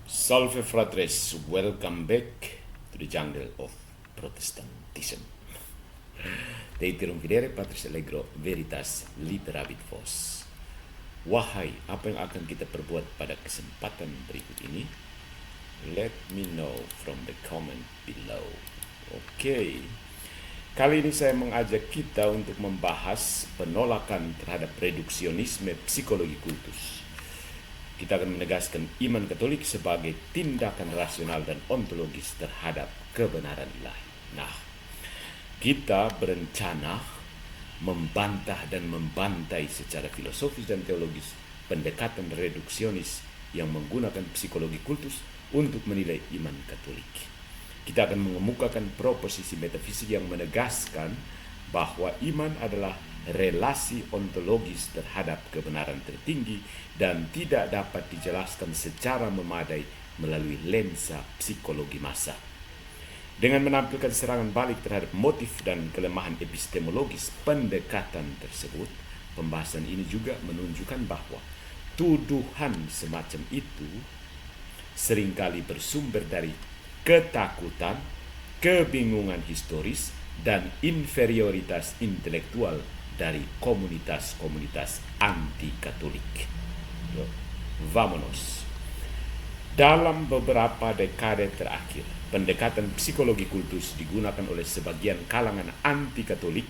Salve fratres, welcome back to the jungle of Protestantism. Deiterum videre patris allegro veritas literabit vos. Wahai, apa yang akan kita perbuat pada kesempatan berikut ini? Let me know from the comment below. Oke. Kali ini saya mengajak kita untuk membahas penolakan terhadap reduksionisme psikologi kultus. Kita akan menegaskan iman Katolik sebagai tindakan rasional dan ontologis terhadap kebenaran ilahi. Nah, kita berencana membantah dan membantai secara filosofis dan teologis pendekatan reduksionis yang menggunakan psikologi kultus untuk menilai iman Katolik. Kita akan mengemukakan proposisi metafisik yang menegaskan bahwa iman adalah relasi ontologis terhadap kebenaran tertinggi dan tidak dapat dijelaskan secara memadai melalui lensa psikologi massa. Dengan menampilkan serangan balik terhadap motif dan kelemahan epistemologis pendekatan tersebut, pembahasan ini juga menunjukkan bahwa tuduhan semacam itu seringkali bersumber dari ketakutan, kebingungan historis, dan inferioritas intelektual dari komunitas-komunitas anti-Katolik. Vamonos. Dalam beberapa dekade terakhir, pendekatan psikologi kultus digunakan oleh sebagian kalangan anti-Katolik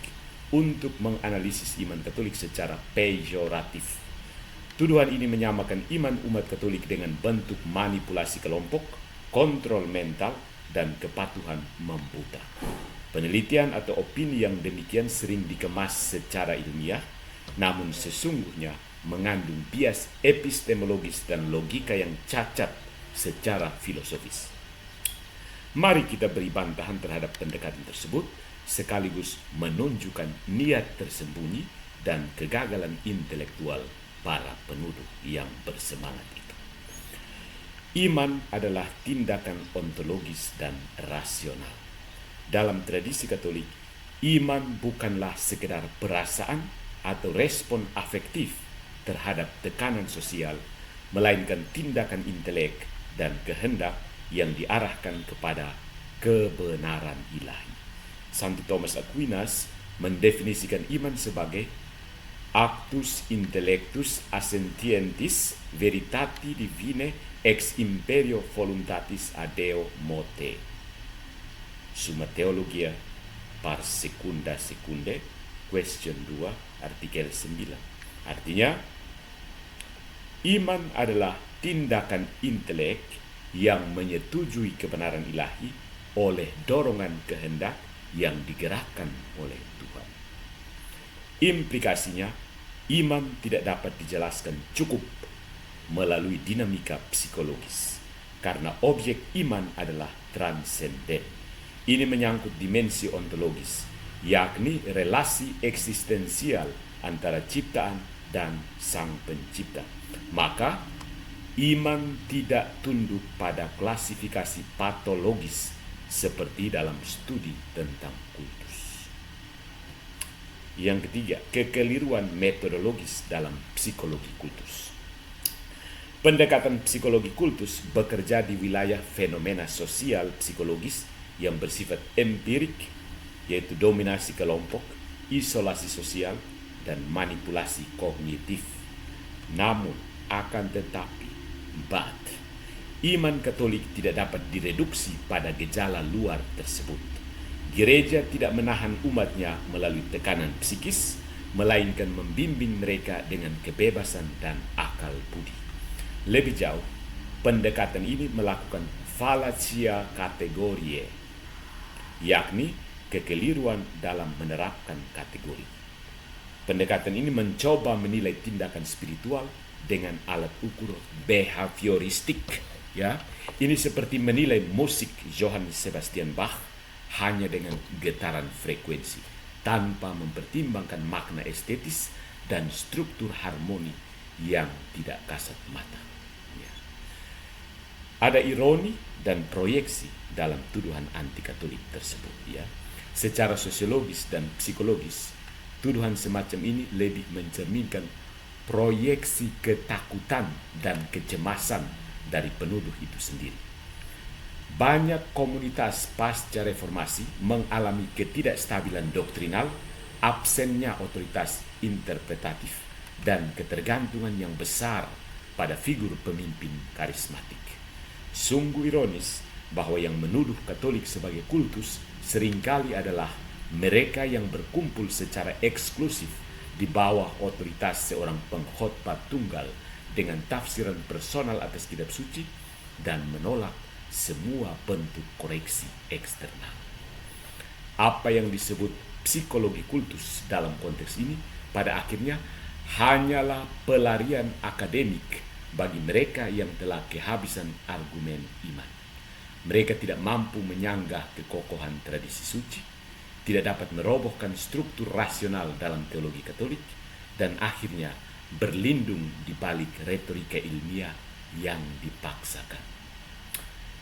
untuk menganalisis iman Katolik secara pejoratif. Tuduhan ini menyamakan iman umat Katolik dengan bentuk manipulasi kelompok, kontrol mental, dan kepatuhan membuta. Penelitian atau opini yang demikian sering dikemas secara ilmiah, namun sesungguhnya mengandung bias epistemologis dan logika yang cacat secara filosofis. Mari kita beri bantahan terhadap pendekatan tersebut, sekaligus menunjukkan niat tersembunyi dan kegagalan intelektual para penuduh yang bersemangat itu. Iman adalah tindakan ontologis dan rasional. Dalam tradisi Katolik, iman bukanlah sekedar perasaan atau respon afektif terhadap tekanan sosial, melainkan tindakan intelek dan kehendak yang diarahkan kepada kebenaran ilahi. Santo Thomas Aquinas mendefinisikan iman sebagai actus intellectus assentientis veritati divine ex imperio voluntatis adeo mote. Summa Theologia par secunda secunde, question 2, artikel 9. Artinya, iman adalah tindakan intelek yang menyetujui kebenaran ilahi oleh dorongan kehendak yang digerakkan oleh Tuhan. Implikasinya, iman tidak dapat dijelaskan cukup melalui dinamika psikologis, karena objek iman adalah transenden. Ini menyangkut dimensi ontologis, yakni relasi eksistensial antara ciptaan dan sang pencipta. Maka, iman tidak tunduk pada klasifikasi patologis seperti dalam studi tentang kultus. Yang ketiga, kekeliruan metodologis dalam psikologi kultus. Pendekatan psikologi kultus bekerja di wilayah fenomena sosial psikologis yang bersifat empirik, yaitu dominasi kelompok, isolasi sosial, dan manipulasi kognitif. Namun, akan tetapi, iman Katolik tidak dapat direduksi pada gejala luar tersebut. Gereja tidak menahan umatnya melalui tekanan psikis, melainkan membimbing mereka dengan kebebasan dan akal budi. Lebih jauh, pendekatan ini melakukan fallacia categoriae, yakni kekeliruan dalam menerapkan kategori. Pendekatan ini mencoba menilai tindakan spiritual dengan alat ukur behavioristik. Ya, ini seperti menilai musik Johann Sebastian Bach hanya dengan getaran frekuensi, tanpa mempertimbangkan makna estetis dan struktur harmoni yang tidak kasat mata. Ya. Ada ironi dan proyeksi dalam tuduhan anti-Katolik tersebut. Ya. Secara sosiologis dan psikologis, tuduhan semacam ini lebih mencerminkan proyeksi ketakutan dan kecemasan dari penuduh itu sendiri. Banyak komunitas pasca reformasi mengalami ketidakstabilan doktrinal, absennya otoritas interpretatif, dan ketergantungan yang besar pada figur pemimpin karismatik. Sungguh ironis bahwa yang menuduh Katolik sebagai kultus seringkali adalah mereka yang berkumpul secara eksklusif di bawah otoritas seorang pengkhotbah tunggal dengan tafsiran personal atas kitab suci dan menolak semua bentuk koreksi eksternal. Apa yang disebut psikologi kultus dalam konteks ini pada akhirnya hanyalah pelarian akademik bagi mereka yang telah kehabisan argumen iman. Mereka tidak mampu menyanggah kekokohan tradisi suci, tidak dapat merobohkan struktur rasional dalam teologi Katolik, dan akhirnya berlindung di balik retorika ilmiah yang dipaksakan.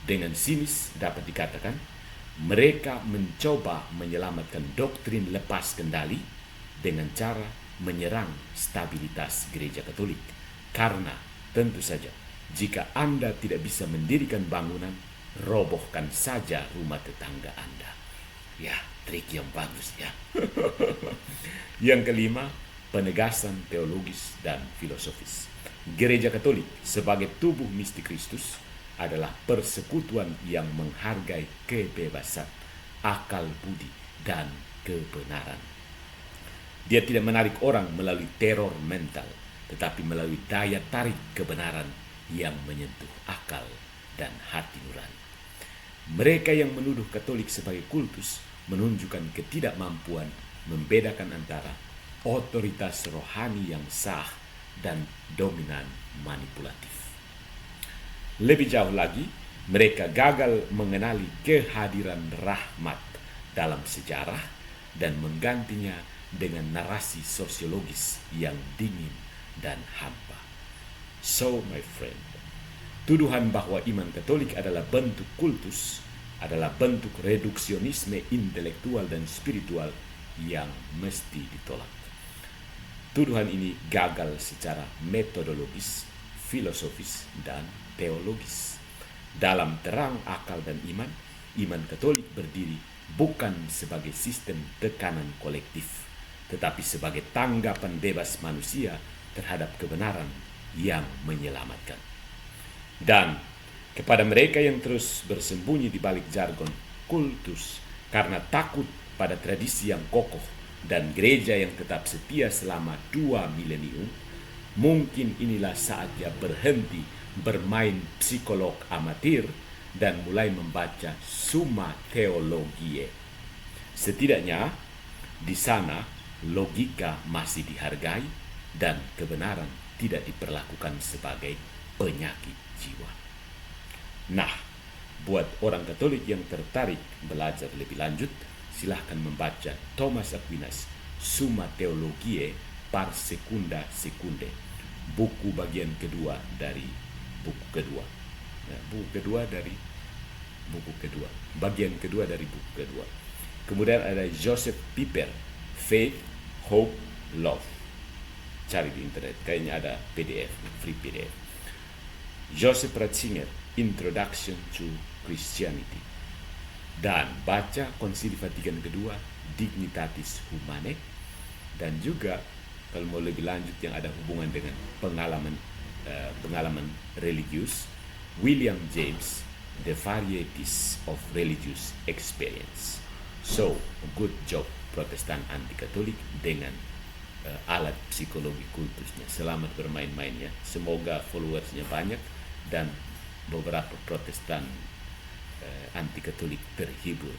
Dengan sinis dapat dikatakan, mereka mencoba menyelamatkan doktrin lepas kendali dengan cara menyerang stabilitas gereja Katolik. Karena tentu saja, jika Anda tidak bisa mendirikan bangunan, robohkan saja rumah tetangga Anda. Ya, trik yang bagus ya. Yang kelima, penegasan teologis dan filosofis. Gereja Katolik sebagai tubuh mistik Kristus adalah persekutuan yang menghargai kebebasan, akal budi, dan kebenaran. Dia tidak menarik orang melalui teror mental, tetapi melalui daya tarik kebenaran yang menyentuh akal dan hati nurani. Mereka yang menuduh Katolik sebagai kultus menunjukkan ketidakmampuan membedakan antara otoritas rohani yang sah dan dominan manipulatif. Lebih jauh lagi, mereka gagal mengenali kehadiran rahmat dalam sejarah dan menggantinya dengan narasi sosiologis yang dingin dan hampa. So, my friend, tuduhan bahwa iman Katolik adalah bentuk kultus adalah bentuk reduksionisme intelektual dan spiritual yang mesti ditolak. Tuduhan ini gagal secara metodologis, filosofis, dan teologis. Dalam terang akal dan iman, iman Katolik berdiri bukan sebagai sistem tekanan kolektif, tetapi sebagai tanggapan bebas manusia terhadap kebenaran yang menyelamatkan. Dan kepada mereka yang terus bersembunyi di balik jargon kultus karena takut pada tradisi yang kokoh dan gereja yang tetap setia selama 2 milenium, mungkin inilah saatnya berhenti bermain psikolog amatir dan mulai membaca Summa Theologiae. Setidaknya di sana logika masih dihargai dan kebenaran tidak diperlakukan sebagai penyakit jiwa. Nah, buat orang Katolik yang tertarik belajar lebih lanjut, silahkan membaca Thomas Aquinas Summa Theologiae par secunda secunde, buku bagian kedua dari buku kedua. Bagian kedua dari buku kedua. Kemudian ada Joseph Piper, Faith, Hope, Love. Cari di internet, kayaknya ada PDF, free PDF. Joseph Ratzinger, Introduction to Christianity. Dan baca Konsili Vatikan kedua, Dignitatis Humanae. Dan juga kalau mau lebih lanjut yang ada hubungan dengan pengalaman religius, William James, The Varieties of Religious Experience. So, good job Protestan anti-Katolik dengan alat psikologi kultusnya. Selamat bermain-mainnya. Semoga followersnya banyak dan beberapa Protestan anti-Katolik terhibur.